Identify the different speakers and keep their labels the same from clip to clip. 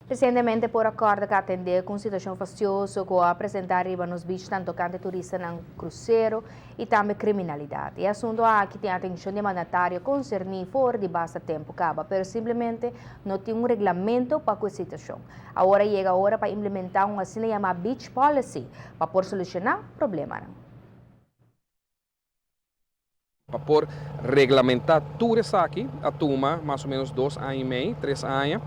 Speaker 1: Recentemente, por acordo que atender com situação fastidiosa com apresentar riba nos beaches, tanto tocante turista no cruzeiro e também criminalidade. E assunto aqui tem atenção de mandatário concernir fora de basta tempo acaba, pero simplesmente não tem um regulamento para essa situação. Agora chega a hora para implementar uma assim chamada beach policy para por solucionar o problema.
Speaker 2: Para por regulamentar tudo isso aqui, a turma, mais ou menos 2 anos e meio, 3 anos,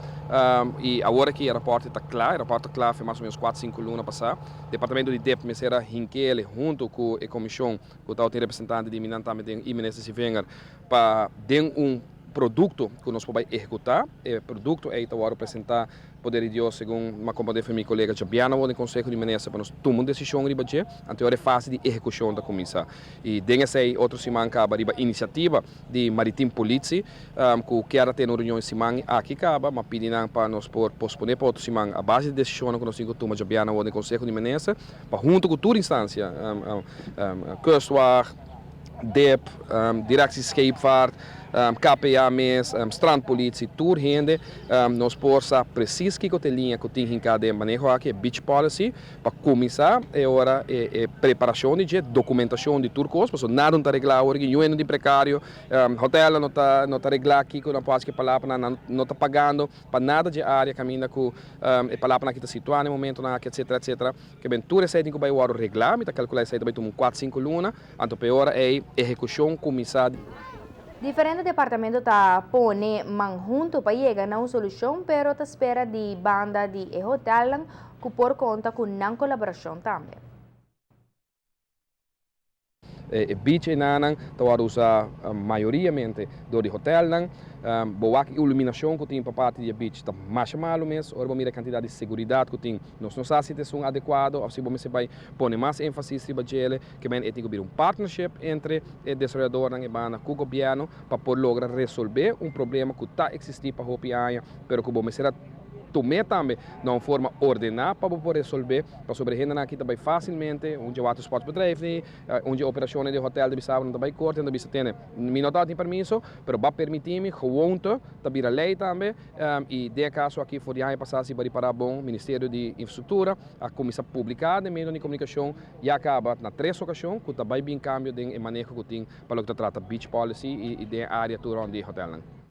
Speaker 2: e agora que o aeroporto está claro, o aeroporto claro foi mais ou menos 4, 5 anos passar. O departamento de DEP será Hinkel, junto com a comissão, que está o representante de Minas também e ministro Sivenger, para dar produto que nós podemos executar. O produto é agora apresentar poder de Deus, segundo uma companhia minha colega Jabiana, no Conselho de Ministros, para nós tomar uma decisão de budget, anterior é fase de execução da comissão. E dessa outra semana acaba a iniciativa de Maritime Policy, que quer ter uma reunião semana aqui acaba, mas pedem para nós posponer para outra semana a base de decisão que nós temos que tomar Jabiana no Conselho de Ministros, para junto com toda instância, Kustwacht, DEP, Directie Scheepvaart, KPA MES, strandpolitie, toerhende, nós possa preciso que a linha que tem em cada manejo aqui, beach policy, para começar agora a preparação de documentação de turcos, porque nada não está reglado, hoje não é de precário, hotel não está reglado aqui, que não pode que palavra não está pagando, para nada de área caminha com a palavra que está situada no momento, etc, etc, que bem tudo isso tem que vai o reglar, me está calculando isso vai tomar 4, 5 lunas, então para agora é execução começar.
Speaker 1: Diferente departamento está pone man junto para chegar a uma solução, pero está espera de banda de hotel que por conta com não colaboração também.
Speaker 2: Beach nanang tawar usa maioritariamente do de hotel nang boa iluminação que tem para parte do beach está mais malo mesmo, ora mira a quantidade de segurança que tem, nós não sabemos se é adequado, ou se vamos vai pôr mais ênfase sobre ele, que bem tem que haver partnership entre o desenvolvedor e banda com o governo para poder lograr resolver problema que está existindo para o PIA, pero que vamos ser tomar também de uma forma ordenada para poder resolver, para sobreviver aqui também facilmente, onde o ato pode bedrijf, onde a operação de hotel de sábado também corta, onde você tem minutado de permisso, mas vai permitir-me gewoonte, também a lei também, e de caso aqui for de ano passado se vai para bom Ministério de Infraestrutura, a Comissão Pública de Meio de Comunicação, e acaba na 3 ocasiões, que também bem cambio de manejo que tem para o que trata beach policy e de área onde hotel.